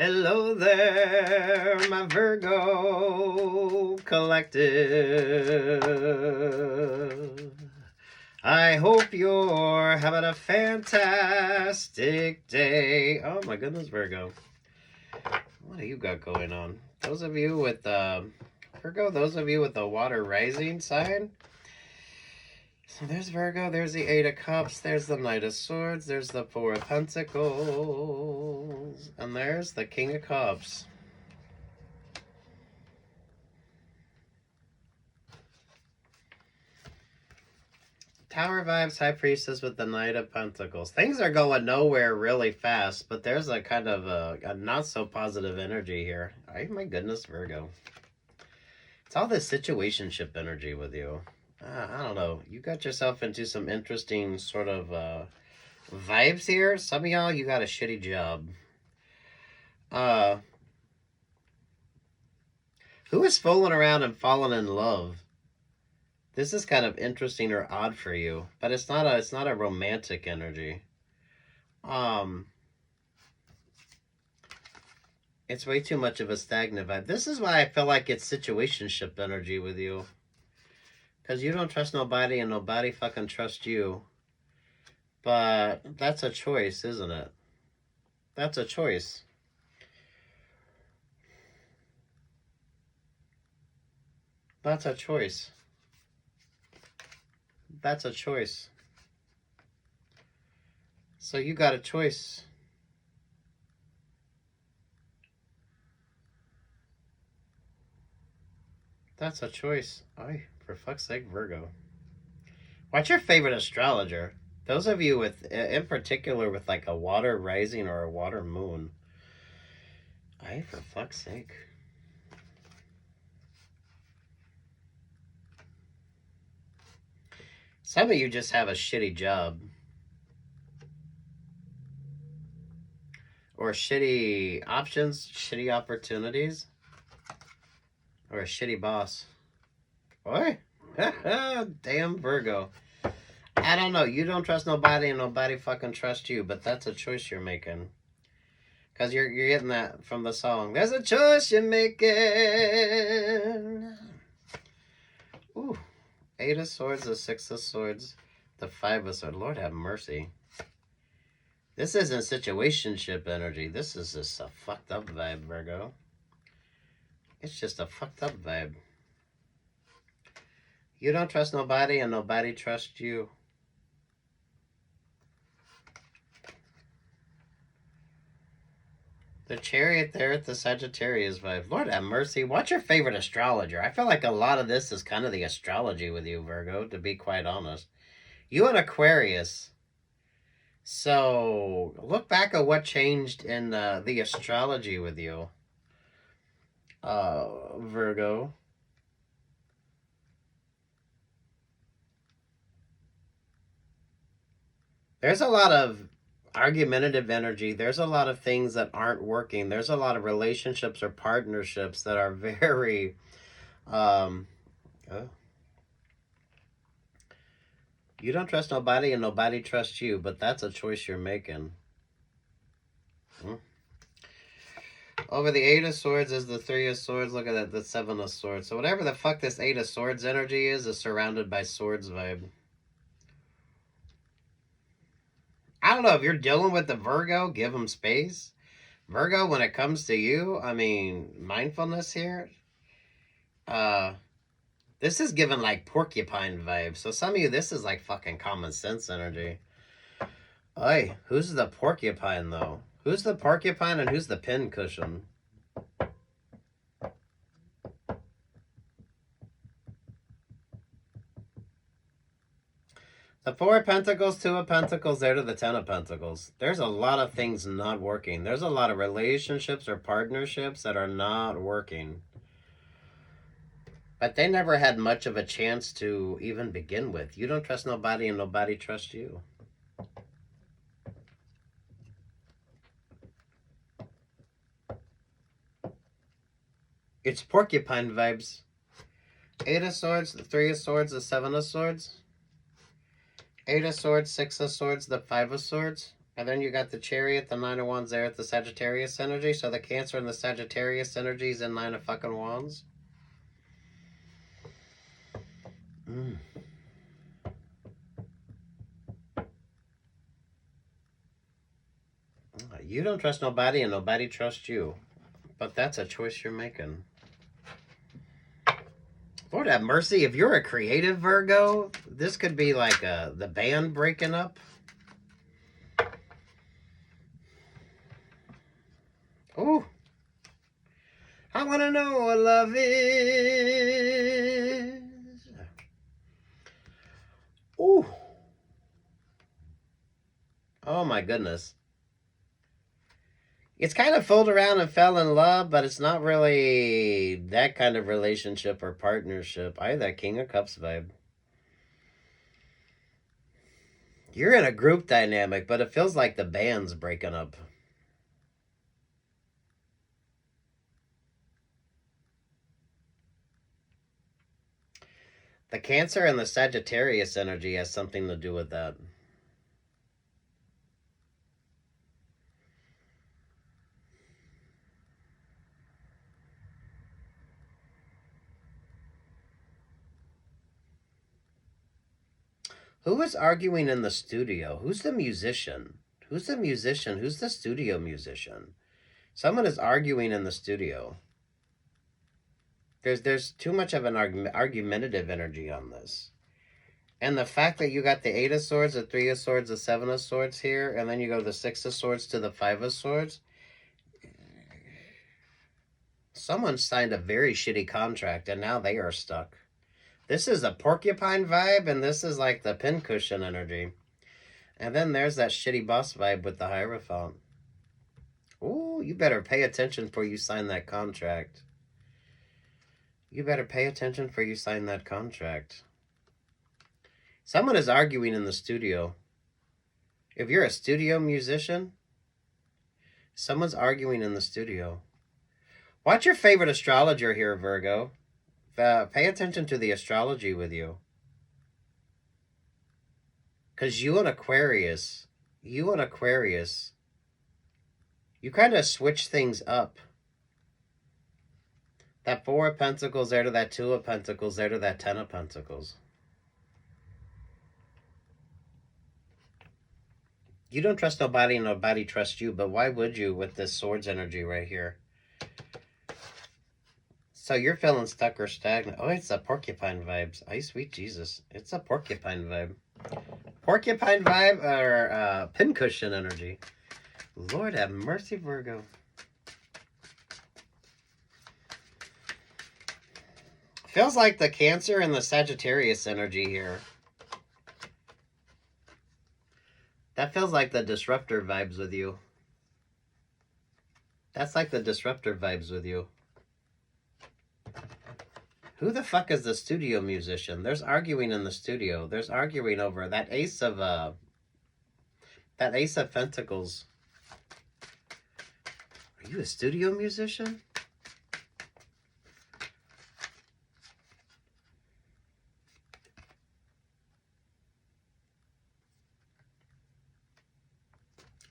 Hello there, my Virgo collective. I hope you're having a fantastic day. Oh my goodness, Virgo. What do you got going on? Those of you with Virgo, those of you with the water rising sign. So there's Virgo, there's the Eight of Cups, there's the Knight of Swords, there's the Four of Pentacles, and there's the King of Cups. Tower vibes, High Priestess with the Knight of Pentacles. Things are going nowhere really fast, but there's a kind of a not so positive energy here. Oh my goodness, Virgo. It's all this situationship energy with you. I don't know. You got yourself into some interesting sort of vibes here. Some of y'all, you got a shitty job. Who is fooling around and falling in love? This is kind of interesting or odd for you, but it's not a romantic energy. It's way too much of a stagnant vibe. This is why I feel like it's situationship energy with you. Because you don't trust nobody and nobody fucking trusts you. But that's a choice, isn't it? That's a choice. That's a choice. That's a choice. So you got a choice. That's a choice. Ay, for fuck's sake, Virgo. What's your favorite astrologer? Those of you with, in particular, with like a water rising or a water moon. Ay, for fuck's sake. Some of you just have a shitty job. Or shitty options, shitty opportunities. Or a shitty boss. Oi! Damn Virgo. I don't know. You don't trust nobody and nobody fucking trusts you, but that's a choice you're making. Because you're getting that from the song. There's a choice you're making. Ooh. Eight of Swords, the Six of Swords, the Five of Swords. Lord have mercy. This isn't situationship energy. This is just a fucked up vibe, Virgo. It's just a fucked up vibe. You don't trust nobody and nobody trusts you. The Chariot there at the Sagittarius vibe. Lord have mercy. What's your favorite astrologer? I feel like a lot of this is kind of the astrology with you, Virgo, to be quite honest. You an Aquarius. So look back at what changed in the astrology with you, Virgo. There's a lot of argumentative energy. There's a lot of things that aren't working. There's a lot of relationships or partnerships that are very, you don't trust nobody and nobody trusts you, but that's a choice you're making. Over the Eight of Swords is the Three of Swords. Look at that, the Seven of Swords. So whatever the fuck this Eight of Swords energy is surrounded by swords vibe. I don't know, if you're dealing with the Virgo, give them space. Virgo, when it comes to you, I mean, mindfulness here. This is given like porcupine vibes. So some of you, this is like fucking common sense energy. Oy, who's the porcupine though? Who's the porcupine and who's the pin cushion? The Four of Pentacles, Two of Pentacles, there to the Ten of Pentacles. There's a lot of things not working. There's a lot of relationships or partnerships that are not working. But they never had much of a chance to even begin with. You don't trust nobody and nobody trusts you. It's porcupine vibes. Eight of Swords, the Three of Swords, the Seven of Swords. Eight of Swords, Six of Swords, the Five of Swords. And then you got the Chariot, the Nine of Wands there at the Sagittarius energy. So the Cancer and the Sagittarius energy is in Nine of fucking Wands. You don't trust nobody and nobody trusts you. But that's a choice you're making. Lord have mercy. If you're a creative Virgo, this could be like the band breaking up. Ooh. I want to know what love is. Ooh. Oh my goodness. It's kind of fooled around and fell in love, but it's not really that kind of relationship or partnership. I have that King of Cups vibe. You're in a group dynamic, but it feels like the band's breaking up. The Cancer and the Sagittarius energy has something to do with that. Who is arguing in the studio? Who's the musician? Who's the musician? Who's the studio musician? Someone is arguing in the studio. There's too much of an argumentative energy on this. And the fact that you got the Eight of Swords, the Three of Swords, the Seven of Swords here, and then you go the Six of Swords to the Five of Swords. Someone signed a very shitty contract, and now they are stuck. This is a porcupine vibe, and this is like the pincushion energy. And then there's that shitty boss vibe with the Hierophant. Ooh, you better pay attention before you sign that contract. You better pay attention before you sign that contract. Someone is arguing in the studio. If you're a studio musician, someone's arguing in the studio. Watch your favorite astrologer here, Virgo. Pay attention to the astrology with you. Because you and Aquarius, you kind of switch things up. That Four of Pentacles there to that Two of Pentacles there to that Ten of Pentacles. You don't trust nobody and nobody trusts you, but why would you with this Swords energy right here? So you're feeling stuck or stagnant. Oh, it's a porcupine vibes. Ay, sweet Jesus. It's a porcupine vibe. Porcupine vibe or pincushion energy. Lord have mercy, Virgo. Feels like the Cancer and the Sagittarius energy here. That feels like the disruptor vibes with you. That's like the disruptor vibes with you. Who the fuck is the studio musician? There's arguing in the studio. There's arguing over that Ace of Pentacles. Are you a studio musician?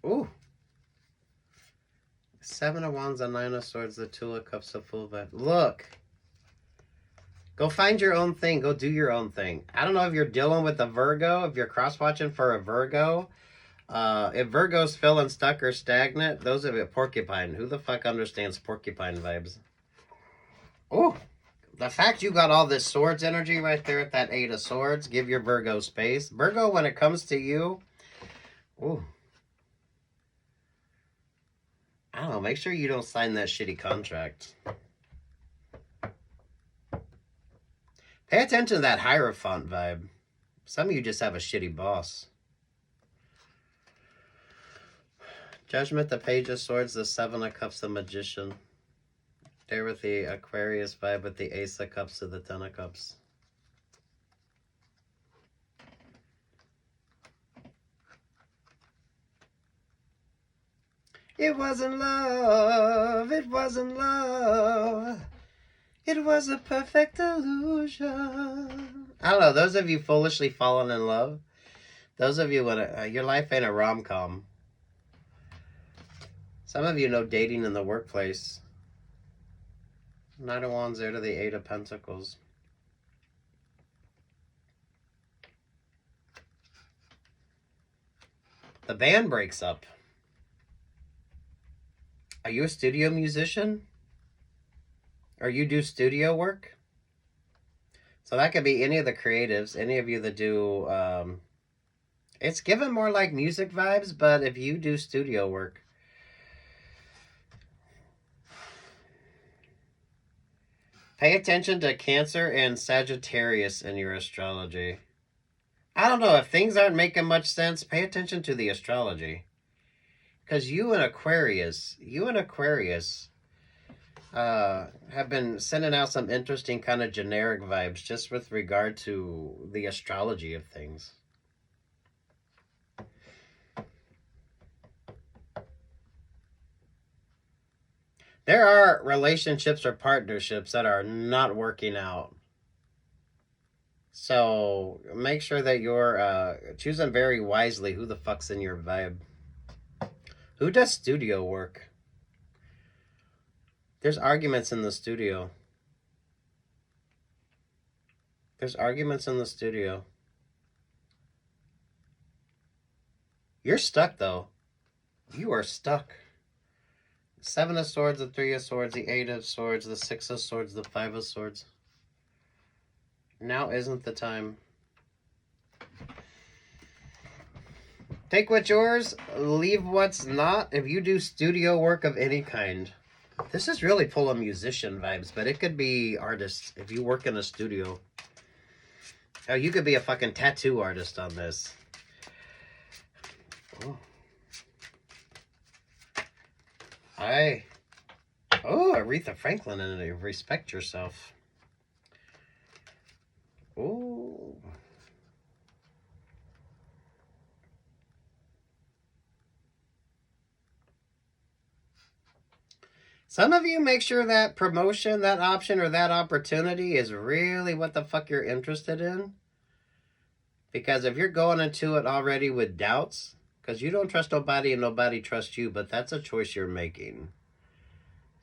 Ooh. Seven of Wands, the Nine of Swords, the Two of Cups, the Full vibe. Look. Go find your own thing. Go do your own thing. I don't know if you're dealing with a Virgo, if you're cross-watching for a Virgo. If Virgo's feeling stuck or stagnant, those are porcupine. Who the fuck understands porcupine vibes? Oh, the fact you got all this Swords energy right there at that Eight of Swords, give your Virgo space. Virgo, when it comes to you, ooh. I don't know, make sure you don't sign that shitty contract. Pay attention to that Hierophant vibe. Some of you just have a shitty boss. Judgment, the Page of Swords, the Seven of Cups, the Magician. There with the Aquarius vibe with the Ace of Cups to the Ten of Cups. It wasn't love, it wasn't love. It was a perfect illusion. I don't know, those of you foolishly fallen in love, those of you, when your life ain't a rom-com. Some of you know dating in the workplace. Knight of Wands there to the Eight of Pentacles. The band breaks up. Are you a studio musician? Or you do studio work? So that could be any of the creatives, any of you that do... it's given more like music vibes, but if you do studio work... Pay attention to Cancer and Sagittarius in your astrology. I don't know, if things aren't making much sense, pay attention to the astrology. Because you and Aquarius have been sending out some interesting kind of generic vibes just with regard to the astrology of things. There are relationships or partnerships that are not working out. So make sure that you're choosing very wisely who the fuck's in your vibe. Who does studio work? There's arguments in the studio. There's arguments in the studio. You're stuck, though. You are stuck. Seven of Swords, the Three of Swords, the Eight of Swords, the Six of Swords, the Five of Swords. Now isn't the time. Take what's yours, leave what's not. If you do studio work of any kind. This is really full of musician vibes, but it could be artists. If you work in a studio. Oh, you could be a fucking tattoo artist on this. Oh. Aretha Franklin and Respect Yourself. Oh. Some of you make sure that promotion, that option, or that opportunity is really what the fuck you're interested in. Because if you're going into it already with doubts, because you don't trust nobody and nobody trusts you, but that's a choice you're making.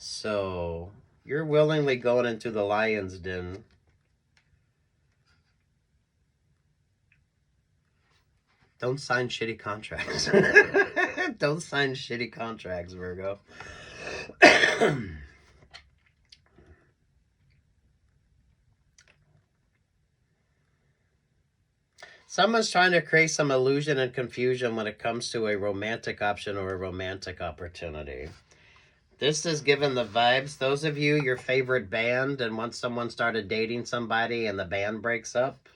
So you're willingly going into the lion's den. Don't sign shitty contracts. Don't sign shitty contracts, Virgo. Someone's trying to create some illusion and confusion when it comes to a romantic option or a romantic opportunity. This is given the vibes. Those of you, your favorite band, and once someone started dating somebody and the band breaks up,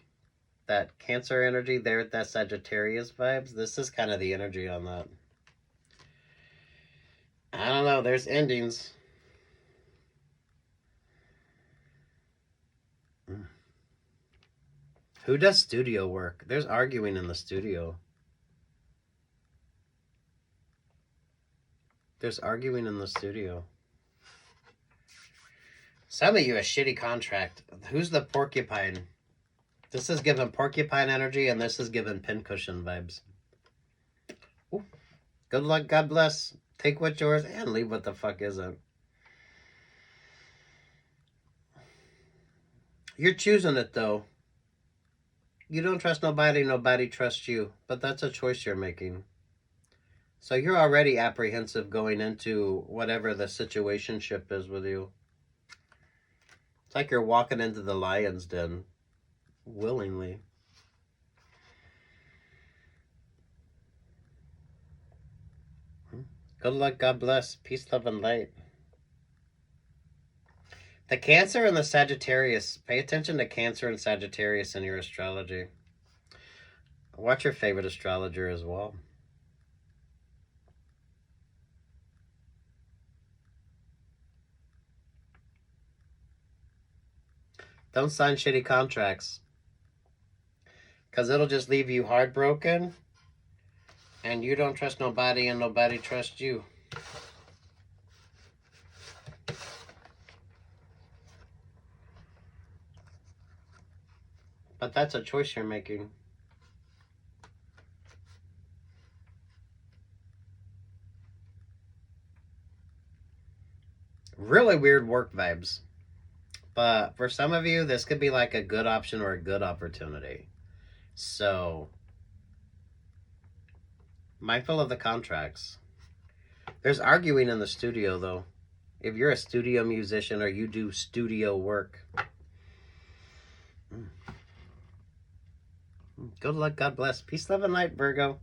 that Cancer energy there, that Sagittarius vibes, this is kind of the energy on that. I don't know, there's endings. Who does studio work? There's arguing in the studio. There's arguing in the studio. Some of you a shitty contract. Who's the porcupine? This is given porcupine energy, and this is given pincushion vibes. Ooh. Good luck, God bless. Take what's yours and leave what the fuck isn't. You're choosing it, though. You don't trust nobody, nobody trusts you. But that's a choice you're making. So you're already apprehensive going into whatever the situationship is with you. It's like you're walking into the lion's den. Willingly. Good luck, God bless. Peace, love, and light. The Cancer and the Sagittarius. Pay attention to Cancer and Sagittarius in your astrology. Watch your favorite astrologer as well. Don't sign shitty contracts. Because it'll just leave you heartbroken. And you don't trust nobody and nobody trusts you. But that's a choice you're making. Really weird work vibes. But for some of you, this could be like a good option or a good opportunity. So, mindful of the contracts. There's arguing in the studio, though. If you're a studio musician or you do studio work, good luck, God bless. Peace, love, and light, Virgo.